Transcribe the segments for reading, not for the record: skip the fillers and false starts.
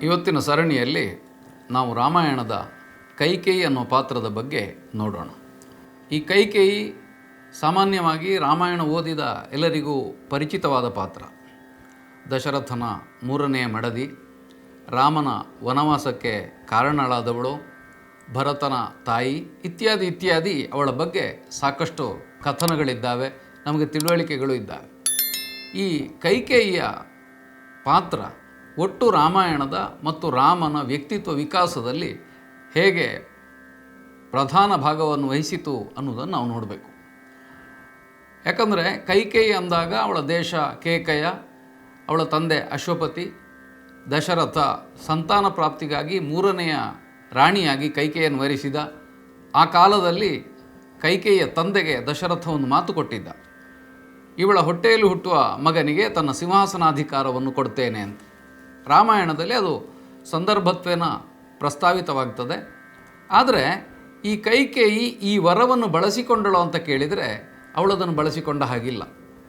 ಇವತ್ತಿನ ಸರಣಿಯಲ್ಲಿ ನಾವು ರಾಮಾಯಣದ ಕೈಕೇಯಿ ಅನ್ನೋ ಪಾತ್ರದ ಬಗ್ಗೆ ನೋಡೋಣ. ಈ ಕೈಕೇಯಿ ಸಾಮಾನ್ಯವಾಗಿ ರಾಮಾಯಣ ಓದಿದ ಎಲ್ಲರಿಗೂ ಪರಿಚಿತವಾದ ಪಾತ್ರ. ದಶರಥನ ಮೂರನೆಯ ಮಡದಿ, ರಾಮನ ವನವಾಸಕ್ಕೆ ಕಾರಣಳಾದವಳು, ಭರತನ ತಾಯಿ ಇತ್ಯಾದಿ ಇತ್ಯಾದಿ. ಅವಳ ಬಗ್ಗೆ ಸಾಕಷ್ಟು ಕಥನಗಳಿದ್ದಾವೆ, ನಮಗೆ ತಿಳುವಳಿಕೆಗಳು ಇದ್ದಾವೆ. ಈ ಕೈಕೇಯಿಯ ಪಾತ್ರ ಒಟ್ಟು ರಾಮಾಯಣದ ಮತ್ತು ರಾಮನ ವ್ಯಕ್ತಿತ್ವ ವಿಕಾಸದಲ್ಲಿ ಹೇಗೆ ಪ್ರಧಾನ ಭಾಗವನ್ನು ವಹಿಸಿತು ಅನ್ನೋದನ್ನು ನಾವು ನೋಡಬೇಕು. ಯಾಕಂದರೆ ಕೈಕೇಯಿ ಅಂದಾಗ ಅವಳ ದೇಶ ಕೇಕಯ, ಅವಳ ತಂದೆ ಅಶ್ವಪತಿ, ದಶರಥ ಸಂತಾನ ಪ್ರಾಪ್ತಿಗಾಗಿ ಮೂರನೆಯ ರಾಣಿಯಾಗಿ ಕೈಕೇಯಿಯನ್ನು ವರಿಸಿದ. ಆ ಕಾಲದಲ್ಲಿ ಕೈಕೇಯಿಯ ತಂದೆಗೆ ದಶರಥ ಒಂದು ಮಾತು ಕೊಟ್ಟಿದ್ದ, ಇವಳ ಹೊಟ್ಟೆಯಲ್ಲಿ ಹುಟ್ಟುವ ಮಗನಿಗೆ ತನ್ನ ಸಿಂಹಾಸನಾಧಿಕಾರವನ್ನು ಕೊಡ್ತೇನೆ ಅಂತ. ರಾಮಾಯಣದಲ್ಲಿ ಅದು ಸಂದರ್ಭತ್ವೇನ ಪ್ರಸ್ತಾವಿತವಾಗ್ತದೆ. ಆದರೆ ಈ ಕೈಕೇಯಿ ಈ ವರವನ್ನು ಬಳಸಿಕೊಂಡಳು ಅಂತ ಕೇಳಿದರೆ ಅವಳದನ್ನು ಬಳಸಿಕೊಂಡ ಹಾಗಿಲ್ಲ.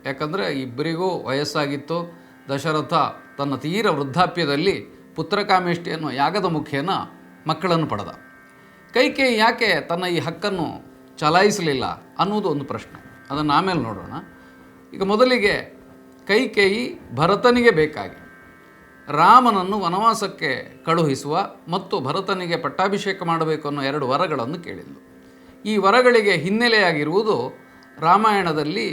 ಯಾಕಂದರೆ ಇಬ್ಬರಿಗೂ ವಯಸ್ಸಾಗಿತ್ತು. ದಶರಥ ತನ್ನ ತೀರ ವೃದ್ಧಾಪ್ಯದಲ್ಲಿ ಪುತ್ರಕಾಮೇಷ್ಟಿ ಅನ್ನುವ ಯಾಗದ ಮುಖೇನ ಮಕ್ಕಳನ್ನು ಪಡೆದ. ಕೈಕೇಯಿ ಯಾಕೆ ತನ್ನ ಈ ಹಕ್ಕನ್ನು ಚಲಾಯಿಸಲಿಲ್ಲ ಅನ್ನೋದು ಒಂದು ಪ್ರಶ್ನೆ. ಅದನ್ನು ಆಮೇಲೆ ನೋಡೋಣ. ಈಗ ಮೊದಲಿಗೆ ಕೈಕೇಯಿ ಭರತನಿಗೆ ಬೇಕಾಗಿ ರಾಮನನ್ನು ವನವಾಸಕ್ಕೆ ಕಳುಹಿಸುವ ಮತ್ತು ಭರತನಿಗೆ ಪಟ್ಟಾಭಿಷೇಕ ಮಾಡಬೇಕು ಅನ್ನೋ 2 ವರಗಳನ್ನು ಕೇಳಿದ್ಲು. ಈ ವರಗಳಿಗೆ ಹಿನ್ನೆಲೆಯಾಗಿರುವುದು ರಾಮಾಯಣದಲ್ಲಿ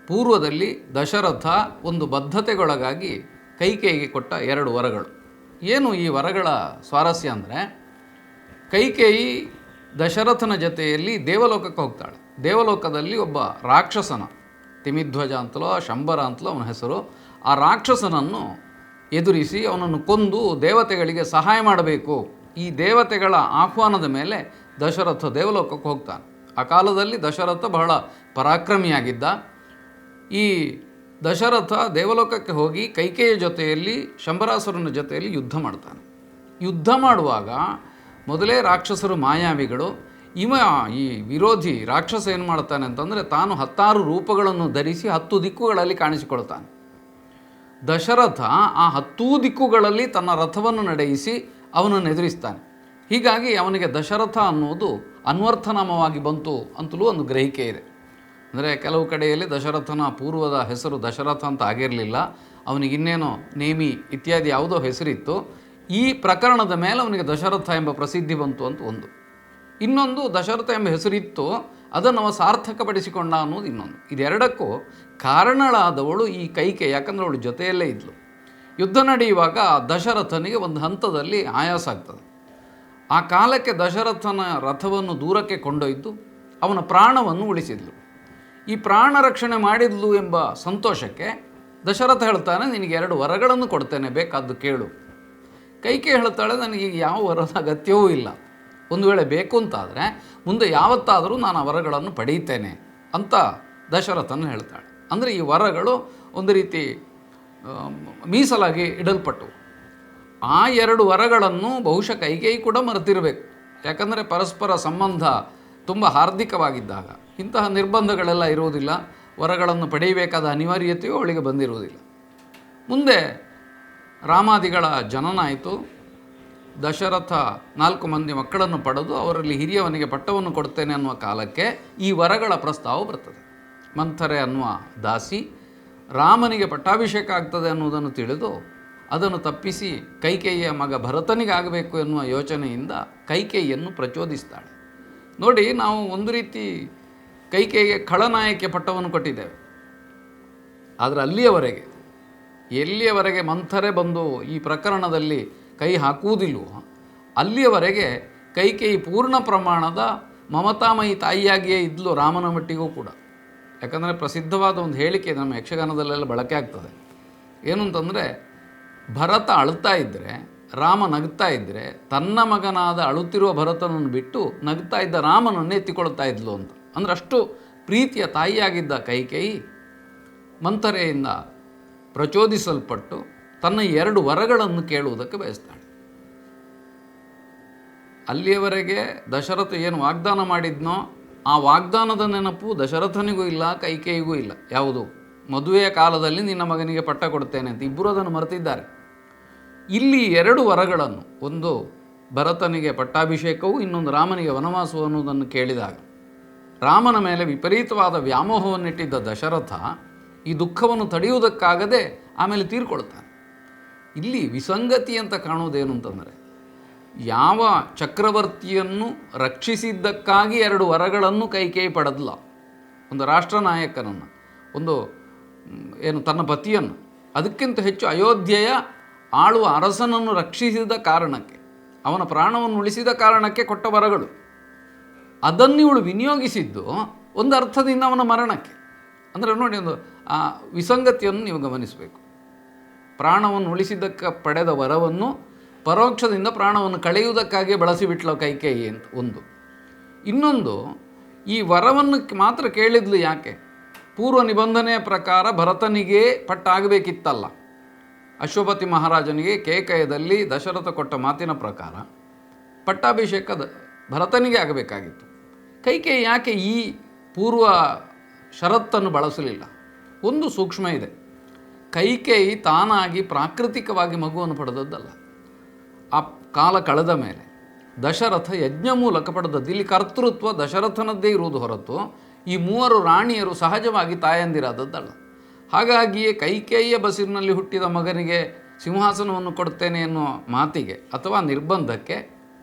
ಪೂರ್ವದಲ್ಲಿ ದಶರಥ ಒಂದು ಬದ್ಧತೆಗೊಳಗಾಗಿ ಕೈಕೇಯಿಗೆ ಕೊಟ್ಟ 2 ವರಗಳು. ಏನು ಈ ವರಗಳ ಸ್ವಾರಸ್ಯ ಅಂದರೆ, ಕೈಕೇಯಿ ದಶರಥನ ಜೊತೆಯಲ್ಲಿ ದೇವಲೋಕಕ್ಕೆ ಹೋಗ್ತಾಳೆ. ದೇವಲೋಕದಲ್ಲಿ ಒಬ್ಬ ರಾಕ್ಷಸನ, ತಿಮಿಧ್ವಜ ಅಂತಲೋ ಶಂಬರ ಅಂತಲೋ ಅವನ ಹೆಸರು, ಆ ರಾಕ್ಷಸನನ್ನು ಎದುರಿಸಿ ಅವನನ್ನು ಕೊಂದು ದೇವತೆಗಳಿಗೆ ಸಹಾಯ ಮಾಡಬೇಕು. ಈ ದೇವತೆಗಳ ಆಹ್ವಾನದ ಮೇಲೆ ದಶರಥ ದೇವಲೋಕಕ್ಕೆ ಹೋಗ್ತಾನೆ. ಆ ಕಾಲದಲ್ಲಿ ದಶರಥ ಬಹಳ ಪರಾಕ್ರಮಿಯಾಗಿದ್ದ. ಈ ದಶರಥ ದೇವಲೋಕಕ್ಕೆ ಹೋಗಿ ಕೈಕೇಯಿಯ ಜೊತೆಯಲ್ಲಿ ಶಂಬರಾಸುರನ ಜೊತೆಯಲ್ಲಿ ಯುದ್ಧ ಮಾಡ್ತಾನೆ. ಯುದ್ಧ ಮಾಡುವಾಗ ಮೊದಲೇ ರಾಕ್ಷಸರು ಮಾಯಾವಿಗಳು. ಈ ವಿರೋಧಿ ರಾಕ್ಷಸ ಏನು ಮಾಡ್ತಾನೆ ಅಂತಂದರೆ, ತಾನು 16 ರೂಪಗಳನ್ನು ಧರಿಸಿ 10 ದಿಕ್ಕುಗಳಲ್ಲಿ ಕಾಣಿಸಿಕೊಳ್ತಾನೆ. ದಶರಥ ಆ 10 ದಿಕ್ಕುಗಳಲ್ಲಿ ತನ್ನ ರಥವನ್ನು ನಡೆಯಿಸಿ ಅವನನ್ನು ಎದುರಿಸ್ತಾನೆ. ಹೀಗಾಗಿ ಅವನಿಗೆ ದಶರಥ ಅನ್ನೋದು ಅನ್ವರ್ಥನಾಮವಾಗಿ ಬಂತು ಅಂತಲೂ ಒಂದು ಗ್ರಹಿಕೆ ಇದೆ. ಅಂದರೆ ಕೆಲವು ಕಡೆಯಲ್ಲಿ ದಶರಥನ ಪೂರ್ವದ ಹೆಸರು ದಶರಥ ಅಂತ ಆಗಿರಲಿಲ್ಲ, ಅವನಿಗಿನ್ನೇನೋ ನೇಮಿ ಇತ್ಯಾದಿ ಯಾವುದೋ ಹೆಸರಿತ್ತು. ಈ ಪ್ರಕರಣದ ಮೇಲೆ ಅವನಿಗೆ ದಶರಥ ಎಂಬ ಪ್ರಸಿದ್ಧಿ ಬಂತು ಅಂತ ಒಂದು. ಇನ್ನೊಂದು, ದಶರಥ ಎಂಬ ಹೆಸರಿತ್ತು, ಅದನ್ನು ಅವ ಸಾರ್ಥಕಪಡಿಸಿಕೊಂಡ ಅನ್ನೋದು ಇನ್ನೊಂದು. ಇದೆರಡಕ್ಕೂ ಕಾರಣಳಾದವಳು ಈ ಕೈಕೇಯಿ. ಯಾಕಂದರೆ ಅವಳು ಜೊತೆಯಲ್ಲೇ ಇದ್ಲು. ಯುದ್ಧ ನಡೆಯುವಾಗ ದಶರಥನಿಗೆ ಒಂದು ಹಂತದಲ್ಲಿ ಆಯಾಸ ಆಗ್ತದೆ. ಆ ಕಾಲಕ್ಕೆ ದಶರಥನ ರಥವನ್ನು ದೂರಕ್ಕೆ ಕೊಂಡೊಯ್ದು ಅವನ ಪ್ರಾಣವನ್ನು ಉಳಿಸಿದ್ಲು. ಈ ಪ್ರಾಣ ರಕ್ಷಣೆ ಮಾಡಿದ್ಲು ಎಂಬ ಸಂತೋಷಕ್ಕೆ ದಶರಥ ಹೇಳ್ತಾನೆ, ನಿನಗೆ 2 ವರಗಳನ್ನು ಕೊಡ್ತೇನೆ, ಬೇಕಾದ್ದು ಕೇಳು. ಕೈಕೇಯಿ ಹೇಳ್ತಾಳೆ, ನನಗೆ ಯಾವ ವರದ ಅಗತ್ಯವೂ ಇಲ್ಲ. ಒಂದು ವೇಳೆ ಬೇಕು ಅಂತಾದರೆ ಮುಂದೆ ಯಾವತ್ತಾದರೂ ನಾನು ಆ ವರಗಳನ್ನು ಪಡೆಯುತ್ತೇನೆ ಅಂತ ದಶರಥನ ಹೇಳ್ತಾಳೆ. ಅಂದರೆ ಈ ವರಗಳು ಒಂದು ರೀತಿ ಮೀಸಲಾಗಿ ಇಡಲ್ಪಟ್ಟವು. ಆ 2 ವರಗಳನ್ನು ಬಹುಶಃ ಕೈಕೇಯಿ ಕೂಡ ಮರೆತಿರಬೇಕು. ಯಾಕಂದರೆ ಪರಸ್ಪರ ಸಂಬಂಧ ತುಂಬ ಹಾರ್ದಿಕವಾಗಿದ್ದಾಗ ಇಂತಹ ನಿರ್ಬಂಧಗಳೆಲ್ಲ ಇರುವುದಿಲ್ಲ. ವರಗಳನ್ನು ಪಡೆಯಬೇಕಾದ ಅನಿವಾರ್ಯತೆಯೂ ಅವಳಿಗೆ ಬಂದಿರುವುದಿಲ್ಲ. ಮುಂದೆ ರಾಮಾದಿಗಳ ಜನನ ಆಯಿತು. ದಶರಥ 4 ಮಂದಿ ಮಕ್ಕಳನ್ನು ಪಡೆದು ಅವರಲ್ಲಿ ಹಿರಿಯವನಿಗೆ ಪಟ್ಟವನ್ನು ಕೊಡ್ತೇನೆ ಅನ್ನುವ ಕಾಲಕ್ಕೆ ಈ ವರಗಳ ಪ್ರಸ್ತಾವ ಬರ್ತದೆ. ಮಂಥರೆ ಅನ್ನುವ ದಾಸಿ ರಾಮನಿಗೆ ಪಟ್ಟಾಭಿಷೇಕ ಆಗ್ತದೆ ಅನ್ನುವುದನ್ನು ತಿಳಿದು ಅದನ್ನು ತಪ್ಪಿಸಿ ಕೈಕೇಯಿಯ ಮಗ ಭರತನಿಗೆ ಆಗಬೇಕು ಎನ್ನುವ ಯೋಚನೆಯಿಂದ ಕೈಕೇಯಿಯನ್ನು ಪ್ರಚೋದಿಸ್ತಾಳೆ. ನೋಡಿ, ನಾವು ಒಂದು ರೀತಿ ಕೈಕೇಯಿಗೆ ಖಳನಾಯಕಿಯ ಪಟ್ಟವನ್ನು ಕೊಟ್ಟಿದ್ದೇವೆ. ಆದರೆ ಎಲ್ಲಿಯವರೆಗೆ ಮಂಥರೆ ಬಂದು ಈ ಪ್ರಕರಣದಲ್ಲಿ ಕೈ ಹಾಕುವುದಿಲ್ಲವೋ ಅಲ್ಲಿಯವರೆಗೆ ಕೈಕೇಯಿ ಪೂರ್ಣ ಪ್ರಮಾಣದ ಮಮತಾಮಯಿ ತಾಯಿಯಾಗಿಯೇ ಇದ್ಲು ರಾಮನ ಮಟ್ಟಿಗೂ ಕೂಡ. ಯಾಕಂದರೆ ಪ್ರಸಿದ್ಧವಾದ ಒಂದು ಹೇಳಿಕೆ ನಮ್ಮ ಯಕ್ಷಗಾನದಲ್ಲೆಲ್ಲ ಬಳಕೆ ಆಗ್ತದೆ. ಏನು ಅಂತಂದರೆ, ಭರತ ಅಳ್ತಾ ಇದ್ದರೆ, ರಾಮ ನಗ್ತಾ ಇದ್ದರೆ, ತನ್ನ ಮಗನಾದ ಅಳುತ್ತಿರುವ ಭರತನನ್ನು ಬಿಟ್ಟು ನಗ್ತಾ ಇದ್ದ ರಾಮನನ್ನು ಎತ್ತಿಕೊಳ್ತಾ ಇದ್ಲು ಅಂತ. ಅಂದರೆ ಅಷ್ಟು ಪ್ರೀತಿಯ ತಾಯಿಯಾಗಿದ್ದ ಕೈಕೇಯಿ ಮಂಥರೆಯಿಂದ ಪ್ರಚೋದಿಸಲ್ಪಟ್ಟು ತನ್ನ 2 ವರಗಳನ್ನು ಕೇಳುವುದಕ್ಕೆ ಬಯಸ್ತಾಳೆ. ಅಲ್ಲಿಯವರೆಗೆ ದಶರಥ ಏನು ವಾಗ್ದಾನ ಮಾಡಿದ್ನೋ ಆ ವಾಗ್ದಾನದ ನೆನಪು ದಶರಥನಿಗೂ ಇಲ್ಲ, ಕೈಕೇಯಿಗೂ ಇಲ್ಲ. ಯಾವುದು? ಮದುವೆಯ ಕಾಲದಲ್ಲಿ ನಿನ್ನ ಮಗನಿಗೆ ಪಟ್ಟ ಕೊಡ್ತೇನೆ ಅಂತ. ಇಬ್ಬರು ಅದನ್ನು ಮರೆತಿದ್ದಾರೆ. ಇಲ್ಲಿ ಎರಡು ವರಗಳನ್ನು, ಒಂದು ಭರತನಿಗೆ ಪಟ್ಟಾಭಿಷೇಕವು, ಇನ್ನೊಂದು ರಾಮನಿಗೆ ವನವಾಸವು ಅನ್ನುವುದನ್ನು ಕೇಳಿದಾಗ ರಾಮನ ಮೇಲೆ ವಿಪರೀತವಾದ ವ್ಯಾಮೋಹವನ್ನಿಟ್ಟಿದ್ದ ದಶರಥ ಈ ದುಃಖವನ್ನು ತಡೆಯುವುದಕ್ಕಾಗದೆ ಆಮೇಲೆ ತೀರ್ಕೊಳ್ತಾನೆ. ಇಲ್ಲಿ ವಿಸಂಗತಿ ಅಂತ ಕಾಣುವುದೇನು ಅಂತಂದರೆ, ಯಾವ ಚಕ್ರವರ್ತಿಯನ್ನು ರಕ್ಷಿಸಿದ್ದಕ್ಕಾಗಿ ಎರಡು ವರಗಳನ್ನು ಕೈಕೇಯಿ ಪಡೆದಲ್ಲ, ಒಂದು ರಾಷ್ಟ್ರ ನಾಯಕನನ್ನು, ಒಂದು ತನ್ನ ಪತಿಯನ್ನು, ಅದಕ್ಕಿಂತ ಹೆಚ್ಚು ಅಯೋಧ್ಯೆಯ ಆಳುವ ಅರಸನನ್ನು ರಕ್ಷಿಸಿದ ಕಾರಣಕ್ಕೆ, ಅವನ ಪ್ರಾಣವನ್ನು ಉಳಿಸಿದ ಕಾರಣಕ್ಕೆ ಕೊಟ್ಟ ವರಗಳು, ಅದನ್ನು ಇವಳು ವಿನಿಯೋಗಿಸಿದ್ದು ಒಂದು ಅರ್ಥದಿಂದ ಅವನ ಮರಣಕ್ಕೆ. ಅಂದರೆ ನೋಡಿ, ಒಂದು ಆ ವಿಸಂಗತಿಯನ್ನು ನೀವು ಗಮನಿಸಬೇಕು. ಪ್ರಾಣವನ್ನು ಉಳಿಸಿದ್ದಕ್ಕೆ ಪಡೆದ ವರವನ್ನು ಪರೋಕ್ಷದಿಂದ ಪ್ರಾಣವನ್ನು ಕಳೆಯುವುದಕ್ಕಾಗಿ ಬಳಸಿಬಿಟ್ಲ ಕೈಕೇಯಿ ಅಂತ ಒಂದು. ಇನ್ನೊಂದು, ಈ ವರವನ್ನು ಮಾತ್ರ ಕೇಳಿದ್ಲು ಯಾಕೆ? ಪೂರ್ವ ನಿಬಂಧನೆಯ ಪ್ರಕಾರ ಭರತನಿಗೆ ಪಟ್ಟಾಗಬೇಕಿತ್ತಲ್ಲ. ಅಶ್ವಪತಿ ಮಹಾರಾಜನಿಗೆ ಕೇಕಯದಲ್ಲಿ ದಶರಥ ಕೊಟ್ಟ ಮಾತಿನ ಪ್ರಕಾರ ಪಟ್ಟಾಭಿಷೇಕದ ಭರತನಿಗೆ ಆಗಬೇಕಾಗಿತ್ತು. ಕೈಕೇಯಿ ಯಾಕೆ ಈ ಪೂರ್ವ ಷರತ್ತನ್ನು ಬಳಸಲಿಲ್ಲ? ಒಂದು ಸೂಕ್ಷ್ಮ ಇದೆ. ಕೈಕೇಯಿ ತಾನಾಗಿ ಪ್ರಾಕೃತಿಕವಾಗಿ ಮಗುವನ್ನು ಪಡೆದದ್ದಲ್ಲ. ಆ ಕಾಲ ಕಳೆದ ಮೇಲೆ ದಶರಥ ಯಜ್ಞ ಮೂಲಕ ಪಡೆದದ್ದು. ಇಲ್ಲಿ ಕರ್ತೃತ್ವ ದಶರಥನದ್ದೇ ಇರುವುದು ಹೊರತು ಈ ಮೂವರು ರಾಣಿಯರು ಸಹಜವಾಗಿ ತಾಯಂದಿರಾದದ್ದಲ್ಲ. ಹಾಗಾಗಿಯೇ ಕೈಕೇಯಿಯ ಬಸಿರಿನಲ್ಲಿ ಹುಟ್ಟಿದ ಮಗನಿಗೆ ಸಿಂಹಾಸನವನ್ನು ಕೊಡ್ತೇನೆ ಎನ್ನುವ ಮಾತಿಗೆ ಅಥವಾ ನಿರ್ಬಂಧಕ್ಕೆ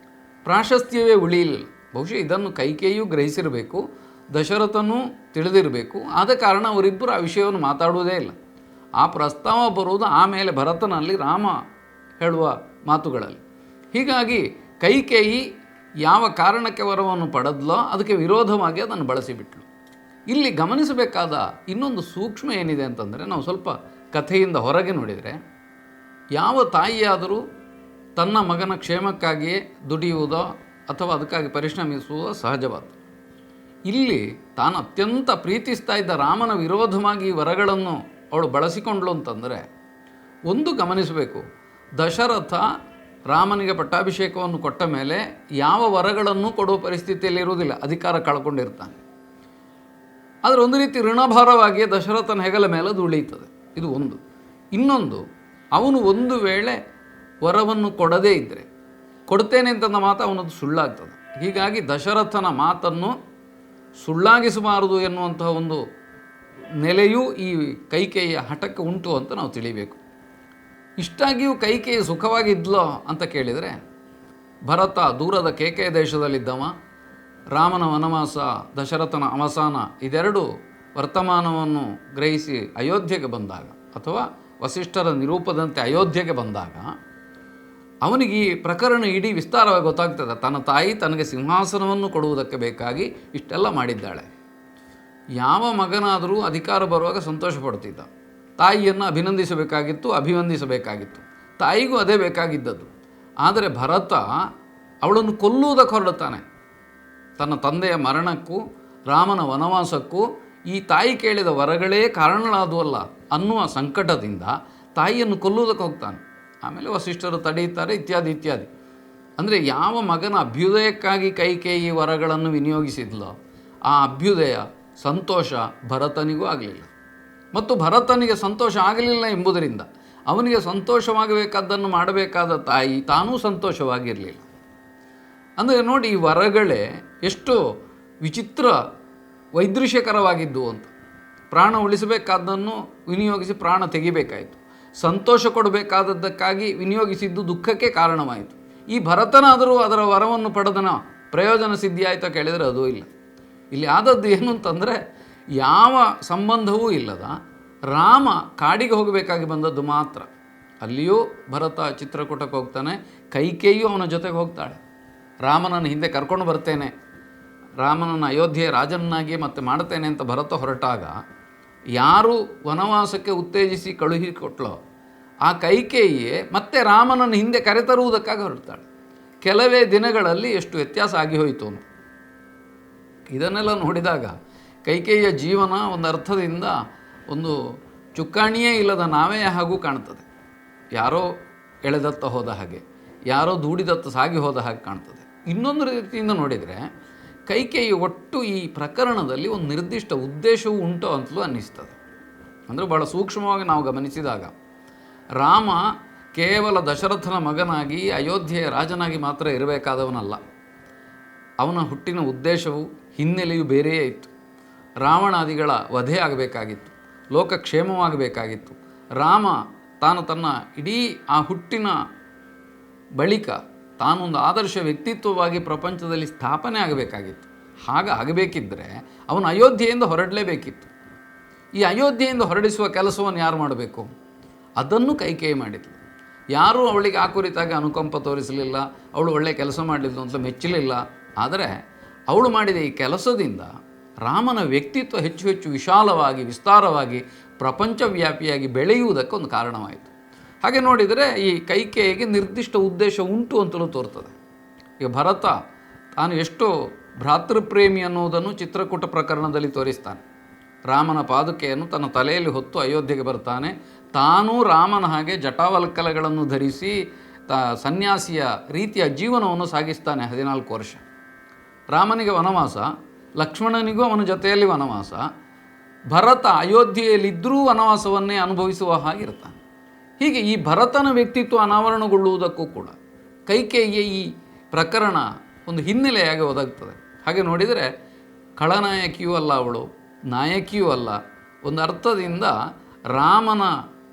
ಪ್ರಾಶಸ್ತ್ಯವೇ ಉಳಿಯಲಿಲ್ಲ. ಬಹುಶಃ ಇದನ್ನು ಕೈಕೇಯಿಯೂ ಗ್ರಹಿಸಿರಬೇಕು, ದಶರಥನೂ ತಿಳಿದಿರಬೇಕು. ಆದ ಕಾರಣ ಅವರಿಬ್ಬರು ಆ ವಿಷಯವನ್ನು ಮಾತಾಡುವುದೇ ಇಲ್ಲ. ಆ ಪ್ರಸ್ತಾವ ಬರುವುದು ಆಮೇಲೆ ಭರತನಲ್ಲಿ ರಾಮ ಹೇಳುವ ಮಾತುಗಳಲ್ಲಿ. ಹೀಗಾಗಿ ಕೈಕೇಯಿ ಯಾವ ಕಾರಣಕ್ಕೆ ವರವನ್ನು ಪಡೆದ್ಲೋ ಅದಕ್ಕೆ ವಿರೋಧವಾಗಿ ಅದನ್ನು ಬಳಸಿಬಿಟ್ಲು. ಇಲ್ಲಿ ಗಮನಿಸಬೇಕಾದ ಇನ್ನೊಂದು ಸೂಕ್ಷ್ಮ ಏನಿದೆ ಅಂತಂದರೆ, ನಾವು ಸ್ವಲ್ಪ ಕಥೆಯಿಂದ ಹೊರಗೆ ನೋಡಿದರೆ, ಯಾವ ತಾಯಿಯಾದರೂ ತನ್ನ ಮಗನ ಕ್ಷೇಮಕ್ಕಾಗಿಯೇ ದುಡಿಯುವುದೋ ಅಥವಾ ಅದಕ್ಕಾಗಿ ಪರಿಶ್ರಮಿಸುವುದೋ ಸಹಜವಾದ. ಇಲ್ಲಿ ತಾನು ಅತ್ಯಂತ ಪ್ರೀತಿಸ್ತಾ ಇದ್ದ ರಾಮನ ವಿರೋಧವಾಗಿ ಈ ವರಗಳನ್ನು ಅವಳು ಬಳಸಿಕೊಂಡ್ಳು ಅಂತಂದರೆ, ಒಂದು ಗಮನಿಸಬೇಕು, ದಶರಥ ರಾಮನಿಗೆ ಪಟ್ಟಾಭಿಷೇಕವನ್ನು ಕೊಟ್ಟ ಮೇಲೆ ಯಾವ ವರಗಳನ್ನು ಕೊಡುವ ಪರಿಸ್ಥಿತಿಯಲ್ಲಿ ಇರುವುದಿಲ್ಲ, ಅಧಿಕಾರ ಕಳ್ಕೊಂಡಿರ್ತಾನೆ. ಆದರೆ ಒಂದು ರೀತಿ ಋಣಭಾರವಾಗಿ ದಶರಥನ ಹೆಗಲ ಮೇಲೆ ಅದು ಉಳಿಯುತ್ತದೆ. ಇದು ಒಂದು. ಇನ್ನೊಂದು, ಅವನು ಒಂದು ವೇಳೆ ವರವನ್ನು ಕೊಡದೇ ಇದ್ದರೆ, ಕೊಡ್ತೇನೆ ಅಂತಂದ ಮಾತು ಅವನದು ಸುಳ್ಳಾಗ್ತದೆ. ಹೀಗಾಗಿ ದಶರಥನ ಮಾತನ್ನು ಸುಳ್ಳಾಗಿಸಬಾರದು ಎನ್ನುವಂತಹ ಒಂದು ನೆಲೆಯೂ ಈ ಕೈಕೇಯಿಯ ಹಠಕ್ಕೆ ಉಂಟು ಅಂತ ನಾವು ತಿಳಿಬೇಕು. ಇಷ್ಟಾಗಿಯೂ ಕೈಕೇಯಿ ಸುಖವಾಗಿದ್ಲೋ ಅಂತ ಕೇಳಿದರೆ, ಭರತ ದೂರದ ಕೇಕೆಯ ದೇಶದಲ್ಲಿದ್ದವ, ರಾಮನ ವನವಾಸ, ದಶರಥನ ಅವಸಾನ ಇದೆರಡು ವರ್ತಮಾನವನ್ನು ಗ್ರಹಿಸಿ ಅಯೋಧ್ಯೆಗೆ ಬಂದಾಗ, ಅಥವಾ ವಸಿಷ್ಠರ ನಿರೂಪದಂತೆ ಅಯೋಧ್ಯೆಗೆ ಬಂದಾಗ, ಅವನಿಗೆ ಈ ಪ್ರಕರಣ ಇಡೀ ವಿಸ್ತಾರವಾಗಿ ಗೊತ್ತಾಗ್ತದೆ. ತನ್ನ ತಾಯಿ ತನಗೆ ಸಿಂಹಾಸನವನ್ನು ಕೊಡುವುದಕ್ಕೆ ಬೇಕಾಗಿ ಇಷ್ಟೆಲ್ಲ ಮಾಡಿದ್ದಾಳೆ. ಯಾವ ಮಗನಾದರೂ ಅಧಿಕಾರ ಬರುವಾಗ ಸಂತೋಷ ಪಡ್ತಿದ್ದ, ತಾಯಿಯನ್ನು ಅಭಿವಂದಿಸಬೇಕಾಗಿತ್ತು. ತಾಯಿಗೂ ಅದೇ ಬೇಕಾಗಿದ್ದದ್ದು. ಆದರೆ ಭರತ ಅವಳನ್ನು ಕೊಲ್ಲುವುದಕ್ಕೆ ಹೊರಡುತ್ತಾನೆ. ತನ್ನ ತಂದೆಯ ಮರಣಕ್ಕೂ ರಾಮನ ವನವಾಸಕ್ಕೂ ಈ ತಾಯಿ ಕೇಳಿದ ವರಗಳೇ ಕಾರಣಗಳಾದವಲ್ಲ ಅನ್ನುವ ಸಂಕಟದಿಂದ ತಾಯಿಯನ್ನು ಕೊಲ್ಲುವುದಕ್ಕೆ ಹೋಗ್ತಾನೆ. ಆಮೇಲೆ ವಸಿಷ್ಠರು ತಡೆಯುತ್ತಾರೆ, ಇತ್ಯಾದಿ ಇತ್ಯಾದಿ. ಅಂದರೆ ಯಾವ ಮಗನ ಅಭ್ಯುದಯಕ್ಕಾಗಿ ಕೈಕೇಯಿ ವರಗಳನ್ನು ವಿನಿಯೋಗಿಸಿದ್ಲೋ ಆ ಅಭ್ಯುದಯ, ಸಂತೋಷ ಭರತನಿಗೂ ಆಗಲಿಲ್ಲ. ಮತ್ತು ಭರತನಿಗೆ ಸಂತೋಷ ಆಗಲಿಲ್ಲ ಎಂಬುದರಿಂದ ಅವನಿಗೆ ಸಂತೋಷವಾಗಬೇಕಾದ್ದನ್ನು ಮಾಡಬೇಕಾದ ತಾಯಿ ತಾನೂ ಸಂತೋಷವಾಗಿರಲಿಲ್ಲ. ಅಂದರೆ ನೋಡಿ, ಈ ವರಗಳೇ ಎಷ್ಟು ವಿಚಿತ್ರ ವೈದೃಶ್ಯಕರವಾಗಿದ್ದು ಅಂತ. ಪ್ರಾಣ ಉಳಿಸಬೇಕಾದ್ದನ್ನು ವಿನಿಯೋಗಿಸಿ ಪ್ರಾಣ ತೆಗಿಬೇಕಾಯಿತು. ಸಂತೋಷ ಕೊಡಬೇಕಾದದ್ದಕ್ಕಾಗಿ ವಿನಿಯೋಗಿಸಿದ್ದು ದುಃಖಕ್ಕೆ ಕಾರಣವಾಯಿತು. ಈ ಭರತನಾದರೂ ಅದರ ವರವನ್ನು ಪಡೆದನ ಪ್ರಯೋಜನ ಸಿದ್ಧಿಯಾಯಿತಾ ಕೇಳಿದರೆ ಅದೂ ಇಲ್ಲ. ಇಲ್ಲಿ ಆದದ್ದು ಏನು ಅಂತಂದರೆ, ಯಾವ ಸಂಬಂಧವೂ ಇಲ್ಲದ ರಾಮ ಕಾಡಿಗೆ ಹೋಗಬೇಕಾಗಿ ಬಂದದ್ದು ಮಾತ್ರ. ಅಲ್ಲಿಯೂ ಭರತ ಚಿತ್ರಕೂಟಕ್ಕೆ ಹೋಗ್ತಾನೆ, ಕೈಕೇಯಿಯೂ ಅವನ ಜೊತೆಗೆ ಹೋಗ್ತಾಳೆ. ರಾಮನನ್ನು ಹಿಂದೆ ಕರ್ಕೊಂಡು ಬರ್ತೇನೆ, ರಾಮನನ್ನು ಅಯೋಧ್ಯೆಯ ರಾಜನಾಗಿ ಮತ್ತೆ ಮಾಡ್ತೇನೆ ಅಂತ ಭರತ ಹೊರಟಾಗ, ಯಾರು ವನವಾಸಕ್ಕೆ ಉತ್ತೇಜಿಸಿ ಕಳುಹಿಕೊಟ್ಲೋ ಆ ಕೈಕೇಯಿಯೇ ಮತ್ತೆ ರಾಮನನ್ನು ಹಿಂದೆ ಕರೆತರುವುದಕ್ಕಾಗಿ ಹೊರಡ್ತಾಳೆ. ಕೆಲವೇ ದಿನಗಳಲ್ಲಿ ಎಷ್ಟು ವ್ಯತ್ಯಾಸ ಆಗಿ ಹೋಯಿತು ಅಂತ. ಇದನ್ನೆಲ್ಲ ನೋಡಿದಾಗ ಕೈಕೇಯಿಯ ಜೀವನ ಒಂದು ಅರ್ಥದಿಂದ ಒಂದು ಚುಕ್ಕಾಣಿಯೇ ಇಲ್ಲದ ನಾವೇ ಹಾಗೂ ಕಾಣ್ತದೆ. ಯಾರೋ ಎಳೆದತ್ತ ಹೋದ ಹಾಗೆ, ಯಾರೋ ದೂಡಿದತ್ತ ಸಾಗಿ ಹೋದ ಹಾಗೆ ಕಾಣ್ತದೆ. ಇನ್ನೊಂದು ರೀತಿಯಿಂದ ನೋಡಿದರೆ ಕೈಕೇಯಿ ಒಟ್ಟು ಈ ಪ್ರಕರಣದಲ್ಲಿ ಒಂದು ನಿರ್ದಿಷ್ಟ ಉದ್ದೇಶವೂ ಉಂಟು ಅಂತಲೂ ಅನ್ನಿಸ್ತದೆ. ಅಂದರೆ ಭಾಳ ಸೂಕ್ಷ್ಮವಾಗಿ ನಾವು ಗಮನಿಸಿದಾಗ, ರಾಮ ಕೇವಲ ದಶರಥನ ಮಗನಾಗಿ ಅಯೋಧ್ಯೆಯ ರಾಜನಾಗಿ ಮಾತ್ರ ಇರಬೇಕಾದವನಲ್ಲ. ಅವನ ಹುಟ್ಟಿನ ಉದ್ದೇಶವು ಹಿನ್ನೆಲೆಯು ಬೇರೆಯೇ ಇತ್ತು. ರಾವಣಾದಿಗಳ ವಧೆ ಆಗಬೇಕಾಗಿತ್ತು, ಲೋಕಕ್ಷೇಮವಾಗಬೇಕಾಗಿತ್ತು. ರಾಮ ತನ್ನ ಇಡೀ ಆ ಹುಟ್ಟಿನ ಬಳಿಕ ತಾನೊಂದು ಆದರ್ಶ ವ್ಯಕ್ತಿತ್ವವಾಗಿ ಪ್ರಪಂಚದಲ್ಲಿ ಸ್ಥಾಪನೆ ಆಗಬೇಕಾಗಿತ್ತು. ಆಗಬೇಕಿದ್ದರೆ ಅವನು ಅಯೋಧ್ಯೆಯಿಂದ ಹೊರಡಲೇಬೇಕಿತ್ತು. ಈ ಅಯೋಧ್ಯೆಯಿಂದ ಹೊರಡಿಸುವ ಕೆಲಸವನ್ನು ಯಾರು ಮಾಡಬೇಕು? ಅದನ್ನು ಕೈಕೇಯಿ ಮಾಡಿದ್ಲು. ಯಾರೂ ಅವಳಿಗೆ ಆ ಕುರಿತಾಗಿ ಅನುಕಂಪ ತೋರಿಸಲಿಲ್ಲ, ಅವಳು ಒಳ್ಳೆಯ ಕೆಲಸ ಮಾಡಲಿಲ್ಲ ಅಂತ ಮೆಚ್ಚಲಿಲ್ಲ. ಆದರೆ ಅವಳು ಮಾಡಿದ ಈ ಕೆಲಸದಿಂದ ರಾಮನ ವ್ಯಕ್ತಿತ್ವ ಹೆಚ್ಚು ಹೆಚ್ಚು ವಿಶಾಲವಾಗಿ, ವಿಸ್ತಾರವಾಗಿ, ಪ್ರಪಂಚವ್ಯಾಪಿಯಾಗಿ ಬೆಳೆಯುವುದಕ್ಕೆ ಒಂದು ಕಾರಣವಾಯಿತು. ಹಾಗೆ ನೋಡಿದರೆ ಈ ಕೈಕೇಯಿಗೆ ನಿರ್ದಿಷ್ಟ ಉದ್ದೇಶ ಉಂಟು ಅಂತಲೂ ತೋರ್ತದೆ. ಈಗ ಭರತ ತಾನು ಎಷ್ಟು ಭ್ರಾತೃಪ್ರೇಮಿ ಅನ್ನುವುದನ್ನು ಚಿತ್ರಕೂಟ ಪ್ರಕರಣದಲ್ಲಿ ತೋರಿಸ್ತಾನೆ. ರಾಮನ ಪಾದುಕೆಯನ್ನು ತನ್ನ ತಲೆಯಲ್ಲಿ ಹೊತ್ತು ಅಯೋಧ್ಯೆಗೆ ಬರ್ತಾನೆ. ತಾನೂ ರಾಮನ ಹಾಗೆ ಜಟಾವಲ್ಕಲಗಳನ್ನು ಧರಿಸಿ ಸನ್ಯಾಸಿಯ ರೀತಿಯ ಜೀವನವನ್ನು ಸಾಗಿಸ್ತಾನೆ 14 ವರ್ಷ. ರಾಮನಿಗೆ ವನವಾಸ, ಲಕ್ಷ್ಮಣನಿಗೂ ಅವನ ಜೊತೆಯಲ್ಲಿ ವನವಾಸ. ಭರತ ಅಯೋಧ್ಯೆಯಲ್ಲಿದ್ದರೂ ವನವಾಸವನ್ನೇ ಅನುಭವಿಸುವ ಹಾಗಿರ್ತಾನೆ. ಹೀಗೆ ಈ ಭರತನ ವ್ಯಕ್ತಿತ್ವ ಅನಾವರಣಗೊಳ್ಳುವುದಕ್ಕೂ ಕೂಡ ಕೈಕೇಯಿಯ ಈ ಪ್ರಕರಣ ಒಂದು ಹಿನ್ನೆಲೆಯಾಗಿ ಒದಗ್ತದೆ. ಹಾಗೆ ನೋಡಿದರೆ ಖಳನಾಯಕಿಯೂ ಅಲ್ಲ ಅವಳು, ನಾಯಕಿಯೂ ಅಲ್ಲ. ಒಂದು ಅರ್ಥದಿಂದ ರಾಮನ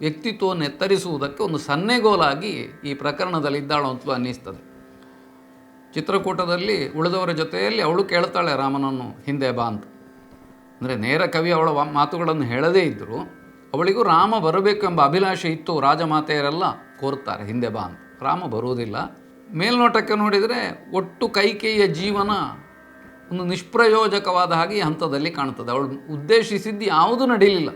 ವ್ಯಕ್ತಿತ್ವವನ್ನು ಎತ್ತರಿಸುವುದಕ್ಕೆ ಒಂದು ಸನ್ನೆಗೋಲಾಗಿ ಈ ಪ್ರಕರಣದಲ್ಲಿ ಇದ್ದಾಳು ಅಂತಲೂ ಅನ್ನಿಸ್ತದೆ. ಚಿತ್ರಕೂಟದಲ್ಲಿ ಉಳಿದವರ ಜೊತೆಯಲ್ಲಿ ಅವಳು ಕೇಳ್ತಾಳೆ ರಾಮನನ್ನು ಹಿಂದೆ ಬಾ ಅಂತ. ಅಂದರೆ ನೇರ ಕವಿ ಅವಳ ಮಾತುಗಳನ್ನು ಹೇಳದೇ ಇದ್ದರೂ ಅವಳಿಗೂ ರಾಮ ಬರಬೇಕು ಎಂಬ ಅಭಿಲಾಷೆ ಇತ್ತು. ರಾಜಮಾತೆಯರೆಲ್ಲ ಕೋರ್ತಾರೆ ಹಿಂದೆ ಬಾ ಅಂತ. ರಾಮ ಬರುವುದಿಲ್ಲ. ಮೇಲ್ನೋಟಕ್ಕೆ ನೋಡಿದರೆ ಒಟ್ಟು ಕೈಕೇಯಿಯ ಜೀವನ ಒಂದು ನಿಷ್ಪ್ರಯೋಜಕವಾದ ಹಾಗೆ ಈ ಹಂತದಲ್ಲಿ ಕಾಣ್ತದೆ. ಅವಳು ಉದ್ದೇಶಿಸಿದ್ದು ಯಾವುದೂ ನಡೀಲಿಲ್ಲ.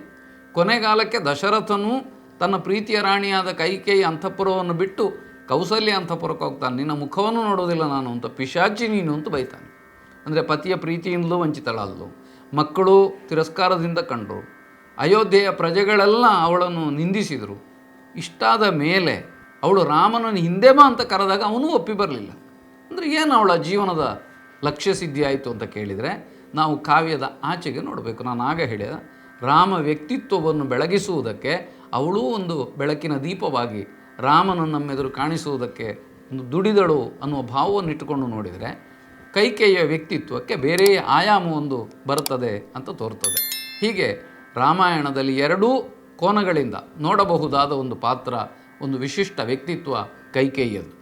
ಕೊನೆಗಾಲಕ್ಕೆ ದಶರಥನು ತನ್ನ ಪ್ರೀತಿಯ ರಾಣಿಯಾದ ಕೈಕೇಯಿ ಅಂತಃಪುರವನ್ನು ಬಿಟ್ಟು ಕೌಸಲ್ಯ ಅಂತಃಪುರಕ್ಕೆ ಹೋಗ್ತಾನೆ. ನಿನ್ನ ಮುಖವನ್ನು ನೋಡೋದಿಲ್ಲ ನಾನು ಅಂತ, ಪಿಶಾಚಿ ನೀನು ಅಂತ ಬೈತಾನೆ. ಅಂದರೆ ಪತಿಯ ಪ್ರೀತಿಯಿಂದಲೂ ವಂಚಿತಳಲ್ಲೂ, ಮಕ್ಕಳು ತಿರಸ್ಕಾರದಿಂದ ಕಂಡರು, ಅಯೋಧ್ಯೆಯ ಪ್ರಜೆಗಳೆಲ್ಲ ಅವಳನ್ನು ನಿಂದಿಸಿದರು. ಇಷ್ಟಾದ ಮೇಲೆ ಅವಳು ರಾಮನನ್ನು ಹಿಂದೆ ಬಾ ಅಂತ ಕರೆದಾಗ ಅವನೂ ಒಪ್ಪಿ ಬರಲಿಲ್ಲ. ಅಂದರೆ ಏನು ಅವಳ ಜೀವನದ ಲಕ್ಷ್ಯ ಸಿದ್ಧಿ ಆಯಿತು ಅಂತ ಕೇಳಿದರೆ ನಾವು ಕಾವ್ಯದ ಆಚೆಗೆ ನೋಡಬೇಕು. ನಾನು ಆಗ ಹೇಳಿದ ರಾಮ ವ್ಯಕ್ತಿತ್ವವನ್ನು ಬೆಳಗಿಸುವುದಕ್ಕೆ ಅವಳೂ ಒಂದು ಬೆಳಕಿನ ದೀಪವಾಗಿ ರಾಮನನ್ನು ನಮ್ಮೆದುರು ಕಾಣಿಸುವುದಕ್ಕೆ ಒಂದು ದುಡಿದಳು ಅನ್ನುವ ಭಾವವನ್ನು ಇಟ್ಟುಕೊಂಡು ನೋಡಿದರೆ ಕೈಕೇಯಿಯ ವ್ಯಕ್ತಿತ್ವಕ್ಕೆ ಬೇರೆ ಆಯಾಮವೊಂದು ಬರುತ್ತದೆ ಅಂತ ತೋರ್ತದೆ. ಹೀಗೆ ರಾಮಾಯಣದಲ್ಲಿ ಎರಡೂ ಕೋನಗಳಿಂದ ನೋಡಬಹುದಾದ ಒಂದು ಪಾತ್ರ, ಒಂದು ವಿಶಿಷ್ಟ ವ್ಯಕ್ತಿತ್ವ ಕೈಕೇಯಿಯದ್ದು.